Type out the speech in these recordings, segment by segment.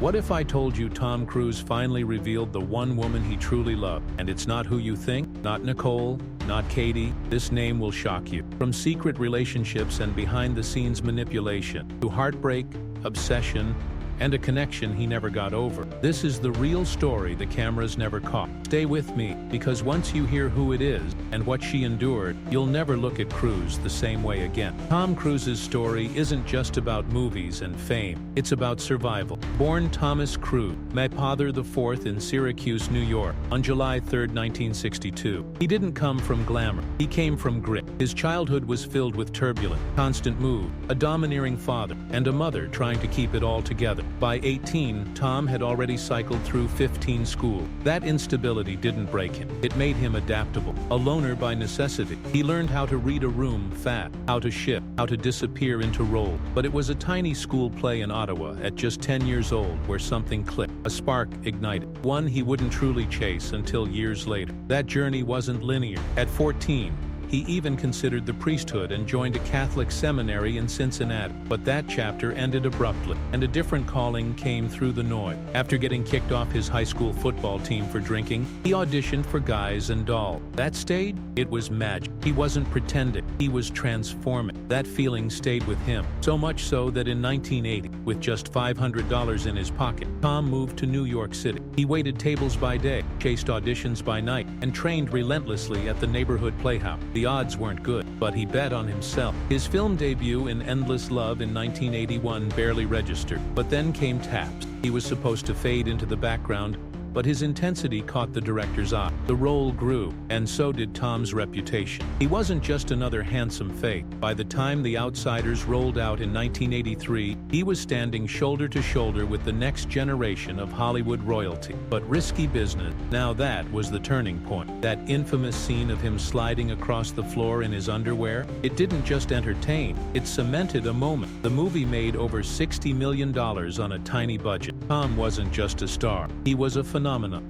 What if I told you Tom Cruise finally revealed the one woman he truly loved? And it's not who you think, not Nicole, not Katie. This name will shock you. From secret relationships and behind-the-scenes manipulation, to heartbreak, obsession, and a connection he never got over. This is the real story the cameras never caught. Stay with me, because once you hear who it is and what she endured, you'll never look at Cruise the same way again. Tom Cruise's story isn't just about movies and fame. It's about survival. Born Thomas Cruise, met Father IV in Syracuse, New York, on July 3, 1962. He didn't come from glamour. He came from grit. His childhood was filled with turbulence, constant mood, a domineering father, and a mother trying to keep it all together. By 18, Tom had already cycled through 15 schools. That instability didn't break him. It made him adaptable. A loner by necessity, he learned how to read a room fast, how to shift, how to disappear into role. But it was a tiny school play in Ottawa at just 10 years old where something clicked. A spark ignited. One he wouldn't truly chase until years later. That journey wasn't linear. At 14, he even considered the priesthood and joined a Catholic seminary in Cincinnati. But that chapter ended abruptly, and a different calling came through the noise. After getting kicked off his high school football team for drinking, he auditioned for Guys and Dolls. That stage, it was magic. He wasn't pretending, he was transforming. That feeling stayed with him, so much so that in 1980, with just $500 in his pocket, Tom moved to New York City. He waited tables by day, chased auditions by night, and trained relentlessly at the neighborhood playhouse. The odds weren't good, but he bet on himself. His film debut in Endless Love in 1981 barely registered, but then came Taps. He was supposed to fade into the background, but his intensity caught the director's eye. The role grew, and so did Tom's reputation. He wasn't just another handsome face. By the time The Outsiders rolled out in 1983, he was standing shoulder to shoulder with the next generation of Hollywood royalty. But Risky Business, now that was the turning point. That infamous scene of him sliding across the floor in his underwear, it didn't just entertain, it cemented a moment. The movie made over $60 million on a tiny budget. Tom wasn't just a star, he was a phenomenon.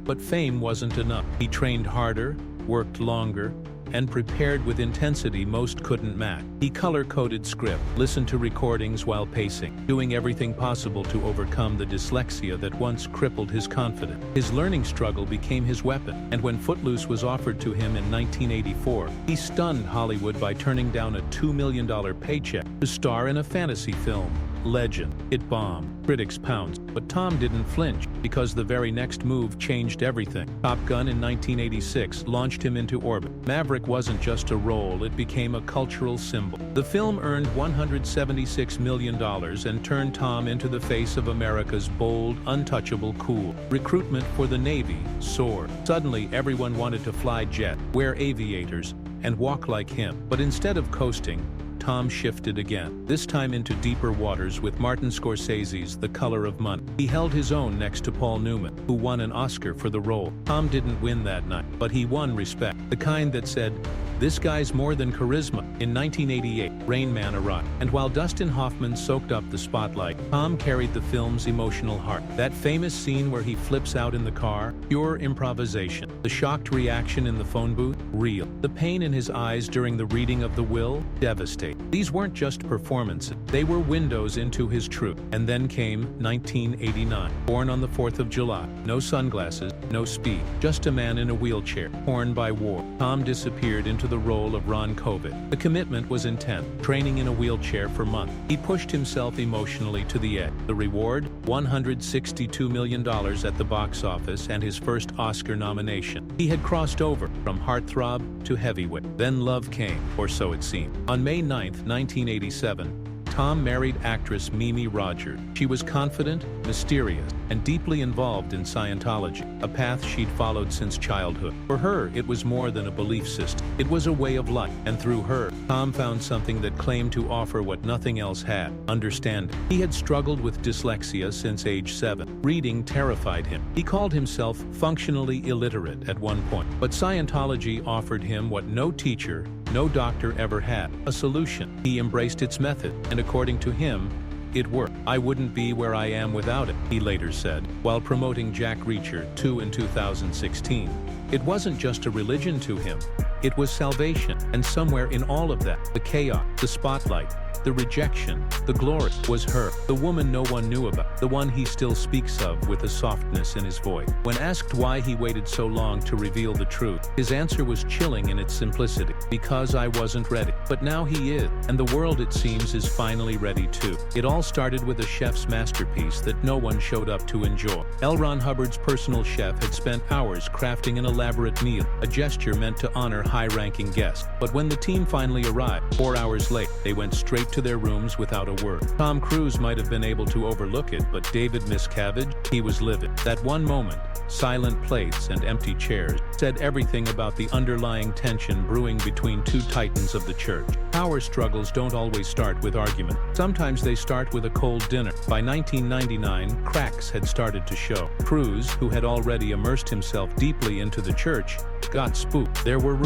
But fame wasn't enough. He trained harder, worked longer, and prepared with intensity most couldn't match. He color-coded script, listened to recordings while pacing, doing everything possible to overcome the dyslexia that once crippled his confidence. His learning struggle became his weapon, and when Footloose was offered to him in 1984, he stunned Hollywood by turning down a $2 million paycheck to star in a fantasy film. Legend. It bombed. Critics pounced. But Tom didn't flinch, because the very next move changed everything. Top Gun in 1986 launched him into orbit. Maverick wasn't just a role, it became a cultural symbol. The film earned $176 million and turned Tom into the face of America's bold, untouchable cool. Recruitment for the Navy soared. Suddenly, everyone wanted to fly jet, wear aviators, and walk like him. But instead of coasting, Tom shifted again, this time into deeper waters with Martin Scorsese's The Color of Money. He held his own next to Paul Newman, who won an Oscar for the role. Tom didn't win that night, but he won respect, the kind that said, "This guy's more than charisma." In 1988, Rain Man arrived, and while Dustin Hoffman soaked up the spotlight, Tom carried the film's emotional heart. That famous scene where he flips out in the car, pure improvisation. The shocked reaction in the phone booth, real. The pain in his eyes during the reading of the will, devastating. These weren't just performances, they were windows into his truth. And then came 1989, born on the 4th of July. No sunglasses, no speed, just a man in a wheelchair, torn by war. Tom disappeared into the role of Ron Kovic. The commitment was intense, training in a wheelchair for months. He pushed himself emotionally to the edge. The reward? $162 million at the box office and his first Oscar nomination. He had crossed over from heartthrob to heavyweight. Then love came, or so it seemed. On May 9, 1987, Tom married actress Mimi Rogers. She was confident, mysterious, and deeply involved in Scientology, a path she'd followed since childhood. For her, it was more than a belief system. It was a way of life, and through her, Tom found something that claimed to offer what nothing else had: understanding. He had struggled with dyslexia since age 7. Reading terrified him. He called himself functionally illiterate at one point, but Scientology offered him what no teacher, no doctor ever had: a solution. He embraced its method, and according to him, it worked. "I wouldn't be where I am without it," he later said, while promoting Jack Reacher 2 in 2016. It wasn't just a religion to him, it was salvation. And somewhere in all of that, the chaos, the spotlight, the rejection, the glory, was her, the woman no one knew about, the one he still speaks of with a softness in his voice. When asked why he waited so long to reveal the truth, his answer was chilling in its simplicity. Because I wasn't ready. But now he is, and the world, it seems, is finally ready too. It all started with a chef's masterpiece that no one showed up to enjoy. L. Ron Hubbard's personal chef had spent hours crafting an elaborate meal, a gesture meant to honor high-ranking guests. But when the team finally arrived, 4 hours late, they went straight to their rooms without a word. Tom Cruise might have been able to overlook it, but David Miscavige, he was livid. That one moment, silent plates and empty chairs, said everything about the underlying tension brewing between two titans of the church. Power struggles don't always start with argument. Sometimes they start with a cold dinner. By 1999, cracks had started to show. Cruise, who had already immersed himself deeply into the church, got spooked. There were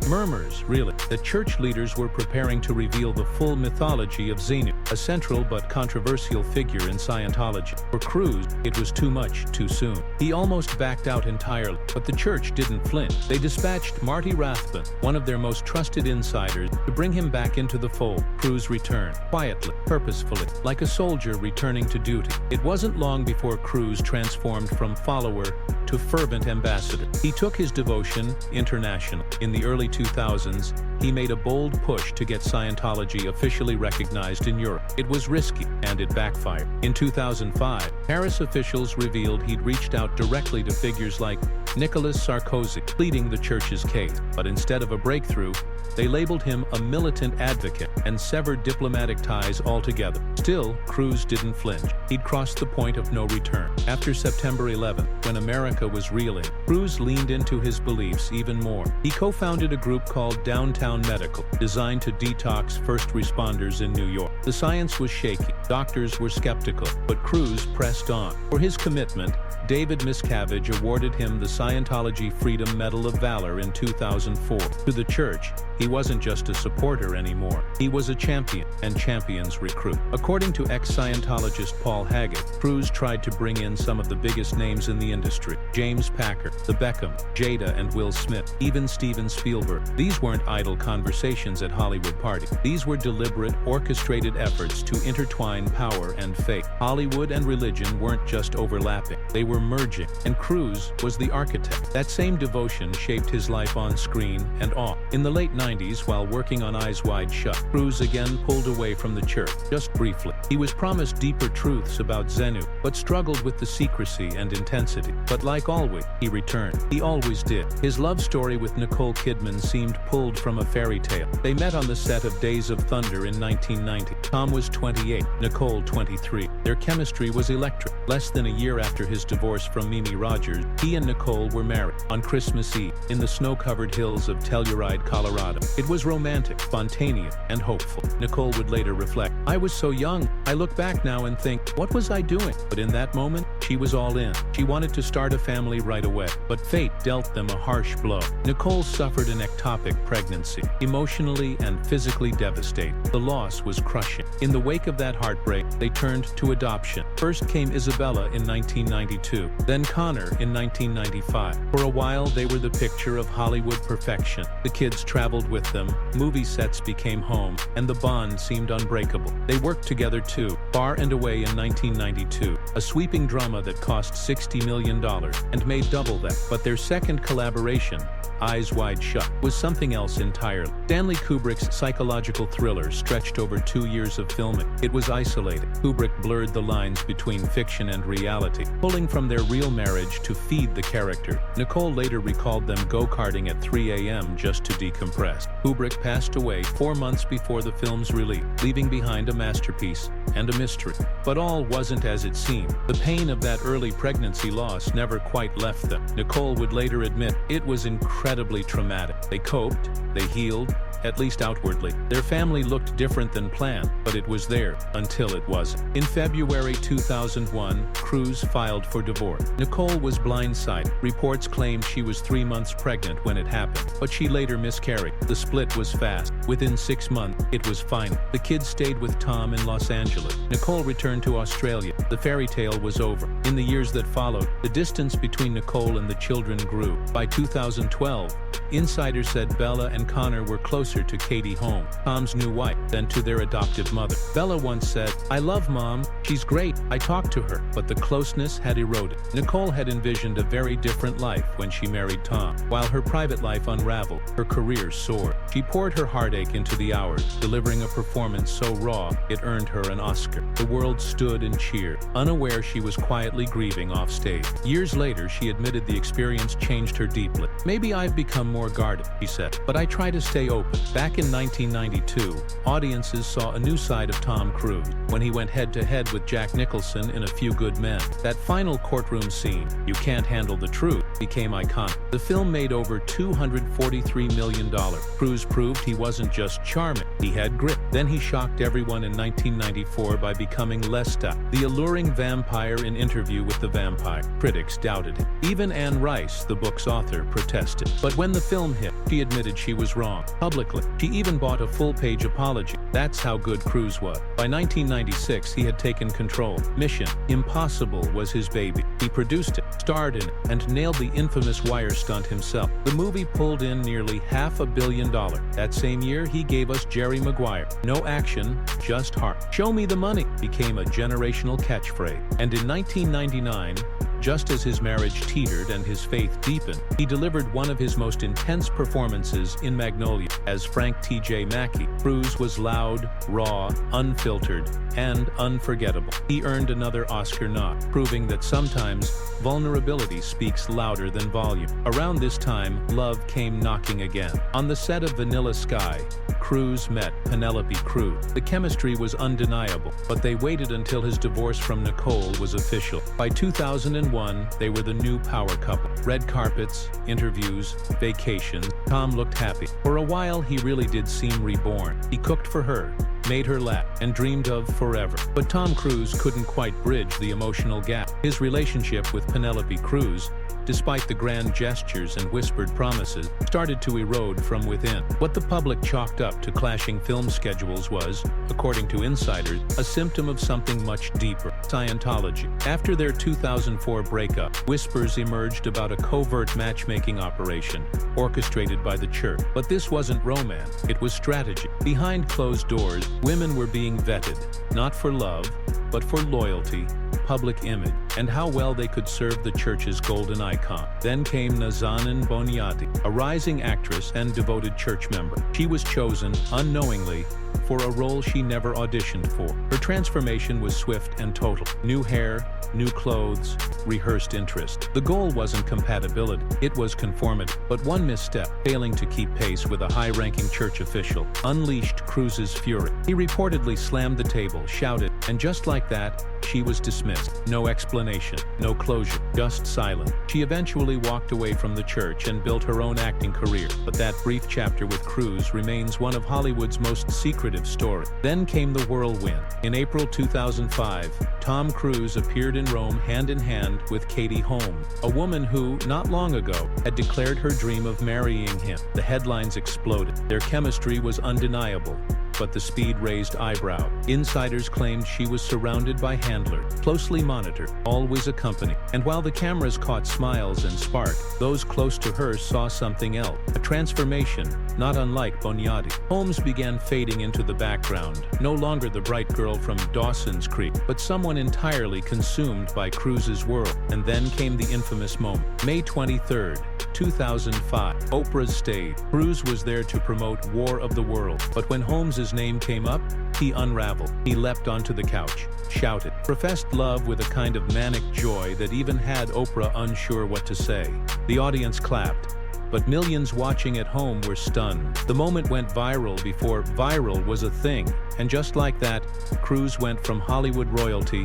murmurs really, that church leaders were preparing to reveal the full mythology of Xenu, a central but controversial figure in Scientology. For Cruise, it was too much, too soon. He almost backed out entirely, but the church didn't flinch. They dispatched Marty Rathbun, one of their most trusted insiders, to bring him back into the fold. Cruise returned, quietly, purposefully, like a soldier returning to duty. It wasn't long before Cruise transformed from follower to fervent ambassador. He took his devotion international. In the early 2000s, he made a bold push to get Scientology officially recognized in Europe. It was risky, and it backfired. In 2005, Paris officials revealed he'd reached out directly to figures like Nicolas Sarkozy, pleading the church's case. But instead of a breakthrough, they labeled him a militant advocate and severed diplomatic ties altogether. Still, Cruise didn't flinch. He'd crossed the point of no return. After September 11th, when America was reeling, Cruise leaned into his beliefs even more. He co-founded a group called Downtown Medical, designed to detox first responders in New York. The science was shaky. Doctors were skeptical, but Cruise pressed on. For his commitment, David Miscavige awarded him the Scientology Freedom Medal of Valor in 2004. To the church, he wasn't just a supporter anymore. He was a champion, and champions recruit. According to ex-Scientologist Paul Haggett, Cruise tried to bring in some of the biggest names in the industry. James Packer, the Beckham, Jada and Will Smith, even Steven Spielberg. These weren't idle conversations at Hollywood parties. These were deliberate, orchestrated efforts to intertwine power and faith. Hollywood and religion weren't just overlapping. They were merging, and Cruise was the architect. That same devotion shaped his life on screen and off. In the late 90s, while working on Eyes Wide Shut, Cruise again pulled away from the church, just briefly. He was promised deeper truths about Xenu, but struggled with the secrecy and intensity. But like always, he returned. He always did. His love story with Nicole Kidman seemed pulled from a fairy tale. They met on the set of Days of Thunder in 1990. Tom was 28, Nicole 23. Their chemistry was electric. Less than a year after his divorce from Mimi Rogers, he and Nicole were married on Christmas Eve in the snow-covered hills of Telluride, Colorado. It was romantic, spontaneous, and hopeful. Nicole would later reflect, "I was so young. I look back now and think, what was I doing?" But in that moment, she was all in. She wanted to start a family right away. But fate dealt them a harsh blow. Nicole suffered an ectopic pregnancy, emotionally and physically devastating. The loss was crushing. In the wake of that heartbreak, they turned to adoption. First came Isabella in 1992, then Connor in 1995. For a while, they were the picture of Hollywood perfection. The kids traveled with them, movie sets became home, and the bond seemed unbreakable. They worked together too, Far and Away in 1992, a sweeping drama that cost $60 million and made double that. But their second collaboration, Eyes Wide Shut, was something else entirely. Stanley Kubrick's psychological thriller stretched over 2 years of filming. It was isolated. Kubrick blurred the lines between fiction and reality, pulling from their real marriage to feed the character. Nicole later recalled them go-karting at 3 a.m. just to decompress. Kubrick passed away 4 months before the film's release, leaving behind a masterpiece and a mystery. But all wasn't as it seemed. The pain of that early pregnancy loss never quite left them. Nicole would later admit it was incredibly traumatic. They coped, they healed, at least outwardly. Their family looked different than planned, but it was there until it wasn't. In February 2001, Cruise filed for divorce. Nicole was blindsided. Reports claimed she was 3 months pregnant when it happened, but she later miscarried. The split was fast. Within 6 months, it was final. The kids stayed with Tom in Los Angeles. Nicole returned to Australia. The fairy tale was over. In the years that followed, the distance between Nicole and the children grew. By 2012, insiders said Bella and Connor were closer to Katie Holmes, Tom's new wife. than to their adoptive mother. Bella once said, "I love Mom. She's great. I talk to her." But the closeness had eroded. Nicole had envisioned a very different life when she married Tom. While her private life unraveled, her career soared. She poured her heartache into the hours, delivering a performance so raw it earned her an Oscar. The world stood and cheered, unaware she was quietly grieving offstage. Years later, she admitted the experience changed her deeply. "Maybe I've become more guarded," she said, "but I try to stay open." Back in 1992, audiences saw a new side of Tom Cruise when he went head-to-head with Jack Nicholson in A Few Good Men. That final courtroom scene, "You can't handle the truth," became iconic. The film made over $243 million. Cruise proved he wasn't just charming, he had grit. Then he shocked everyone in 1994 by becoming Lestat, the alluring vampire in Interview with the Vampire. Critics doubted him. Even Anne Rice, the book's author, protested. But when the film hit, she admitted she was wrong, publicly. She even bought a full-page apology. That's how good Cruise was. By 1996, he had taken control. Mission Impossible was his baby. He produced it, starred in it, and nailed the infamous wire stunt himself. The movie pulled in nearly $500 million. That same year, he gave us Jerry Maguire. No action, just heart. "Show me the money" became a generational catchphrase. And in 1999, just as his marriage teetered and his faith deepened, he delivered one of his most intense performances in Magnolia. As Frank T.J. Mackey, Cruise was loud, raw, unfiltered, and unforgettable. He earned another Oscar nod, proving that sometimes vulnerability speaks louder than volume. Around this time, love came knocking again. On the set of Vanilla Sky, Cruise met Penélope Cruz. The chemistry was undeniable, but they waited until his divorce from Nicole was official. By 2001, they were the new power couple. Red carpets, interviews, vacations. Tom looked happy. For a while, he really did seem reborn. He cooked for her, made her laugh, and dreamed of forever. But Tom Cruise couldn't quite bridge the emotional gap. His relationship with Penélope Cruz, despite the grand gestures and whispered promises, started to erode from within. What the public chalked up to clashing film schedules was, according to insiders, a symptom of something much deeper: Scientology. After their 2004 breakup, whispers emerged about a covert matchmaking operation orchestrated by the church. But this wasn't romance, it was strategy. Behind closed doors, women were being vetted, not for love, but for loyalty, public image, and how well they could serve the church's golden icon. Then came Nazanin Boniati, a rising actress and devoted church member. She was chosen, unknowingly, for a role she never auditioned for. Her transformation was swift and total. New hair, new clothes, rehearsed interest. The goal wasn't compatibility, it was conformity. But one misstep, failing to keep pace with a high-ranking church official, unleashed Cruise's fury. He reportedly slammed the table, shouted, and just like that, she was dismissed. No explanation, no closure, just silence. She eventually walked away from the church and built her own acting career. But that brief chapter with Cruise remains one of Hollywood's most secretive stories. Then came the whirlwind. In April 2005, Tom Cruise appeared in Rome hand-in-hand with Katie Holmes, a woman who, not long ago, had declared her dream of marrying him. The headlines exploded. Their chemistry was undeniable, but the speed raised eyebrows. Insiders claimed she was surrounded by handlers, closely monitored, always accompanied. And while the cameras caught smiles and spark, those close to her saw something else. A transformation, not unlike Boniati. Holmes began fading into the background, no longer the bright girl from Dawson's Creek, but someone entirely consumed by Cruise's world. And then came the infamous moment. May 23, 2005, Oprah's stage. Cruise was there to promote War of the World, but when Holmes's name came up, he unraveled. He leapt onto the couch, shouted, professed love with a kind of manic joy that even had Oprah unsure what to say. The audience clapped, but millions watching at home were stunned. The moment went viral before viral was a thing, and just like that, Cruise went from Hollywood royalty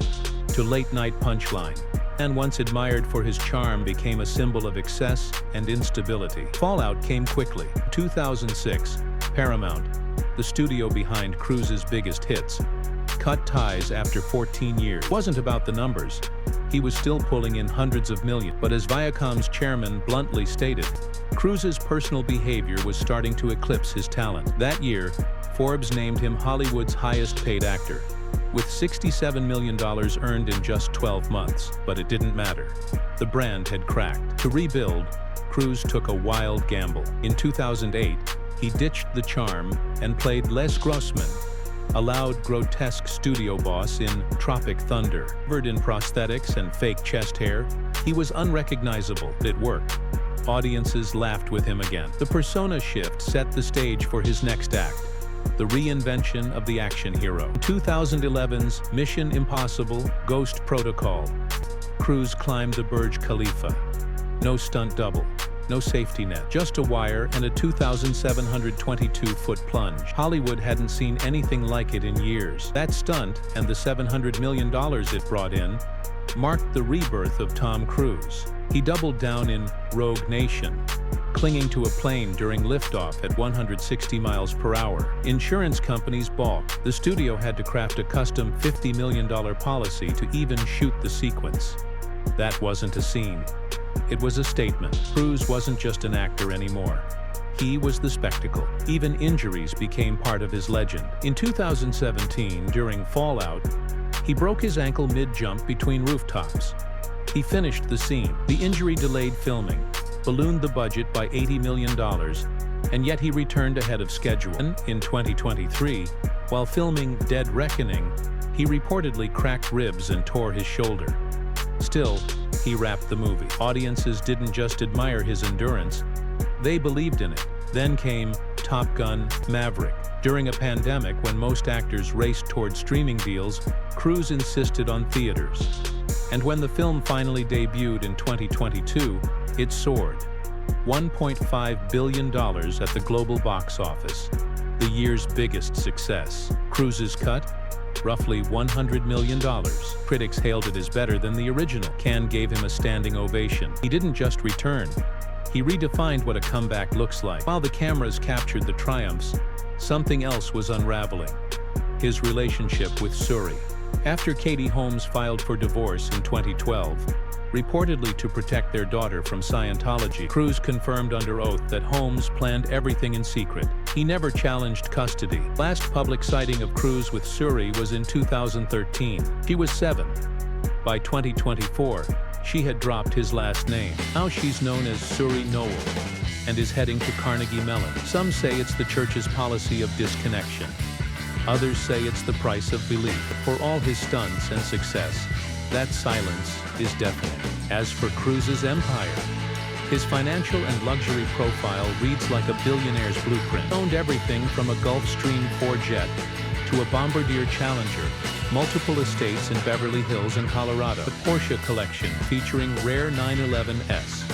to late-night punchline, and once admired for his charm became a symbol of excess and instability. Fallout came quickly. 2006, Paramount, the studio behind Cruise's biggest hits, cut ties after 14 years. It wasn't about the numbers. He was still pulling in hundreds of millions. But as Viacom's chairman bluntly stated, Cruise's personal behavior was starting to eclipse his talent. That year, Forbes named him Hollywood's highest-paid actor, with $67 million earned in just 12 months. But it didn't matter. The brand had cracked. To rebuild, Cruise took a wild gamble. In 2008, he ditched the charm and played Les Grossman, a loud, grotesque studio boss in Tropic Thunder. Covered in prosthetics and fake chest hair, he was unrecognizable. It worked. Audiences laughed with him again. The persona shift set the stage for his next act, the reinvention of the action hero. 2011's Mission Impossible: Ghost Protocol. Cruise climbed the Burj Khalifa. No stunt double, no safety net, just a wire and a 2,722-foot plunge. Hollywood hadn't seen anything like it in years. That stunt, and the $700 million it brought in, marked the rebirth of Tom Cruise. He doubled down in Rogue Nation, clinging to a plane during liftoff at 160 miles per hour. Insurance companies balked. The studio had to craft a custom $50 million policy to even shoot the sequence. That wasn't a scene. It was a statement. Cruise wasn't just an actor anymore. He was the spectacle. Even injuries became part of his legend. In 2017, during Fallout, he broke his ankle mid-jump between rooftops. He finished the scene. The injury delayed filming, ballooned the budget by $80 million, and yet he returned ahead of schedule. In 2023, while filming Dead Reckoning, he reportedly cracked ribs and tore his shoulder. Still, he wrapped the movie. Audiences didn't just admire his endurance, they believed in it. Then came Top Gun: Maverick. During a pandemic when most actors raced toward streaming deals, Cruise insisted on theaters. And when the film finally debuted in 2022, it soared. $1.5 billion at the global box office, the year's biggest success. Cruise's cut? Roughly $100 million. Critics hailed it as better than the original. Cannes gave him a standing ovation. He didn't just return. He redefined what a comeback looks like. While the cameras captured the triumphs, something else was unraveling. His relationship with Suri. After Katie Holmes filed for divorce in 2012, reportedly to protect their daughter from Scientology, Cruise confirmed under oath that Holmes planned everything in secret. He never challenged custody. Last public sighting of Cruise with Suri was in 2013. She was 7. By 2024, she had dropped his last name. Now she's known as Suri Noel and is heading to Carnegie Mellon. Some say it's the church's policy of disconnection. Others say it's the price of belief. For all his stunts and success, that silence is deafening. As for Cruise's empire, his financial and luxury profile reads like a billionaire's blueprint. Owned everything from a Gulfstream 4 jet to a Bombardier Challenger, multiple estates in Beverly Hills and Colorado, a Porsche collection featuring rare 911S.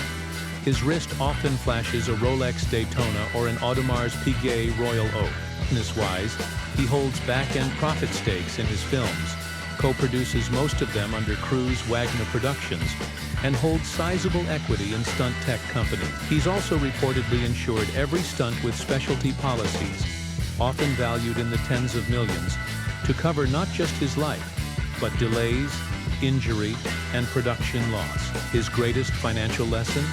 His wrist often flashes a Rolex Daytona or an Audemars Piguet Royal Oak. Business-wise, he holds back-end profit stakes in his films, co-produces most of them under Cruise Wagner Productions, and holds sizable equity in stunt tech companies. He's also reportedly insured every stunt with specialty policies, often valued in the tens of millions, to cover not just his life, but delays, injury, and production loss. His greatest financial lesson?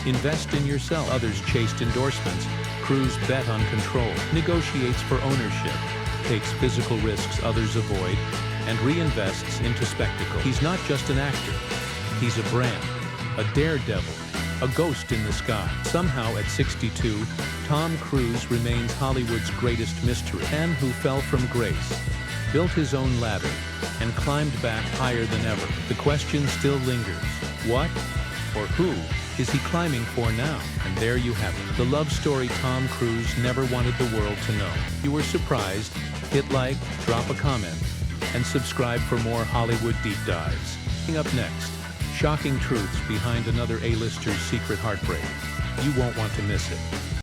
Invest in yourself. Others chased endorsements. Cruise bet on control, negotiates for ownership, takes physical risks others avoid, and reinvests into spectacle. He's not just an actor. He's a brand, a daredevil, a ghost in the sky. Somehow at 62, Tom Cruise remains Hollywood's greatest mystery. A man who fell from grace, built his own ladder, and climbed back higher than ever. The question still lingers. What, or who, is he climbing for now? And there you have it. The love story Tom Cruise never wanted the world to know. If you were surprised, hit like, drop a comment, and subscribe for more Hollywood deep dives. Coming up next, shocking truths behind another A-lister's secret heartbreak. You won't want to miss it.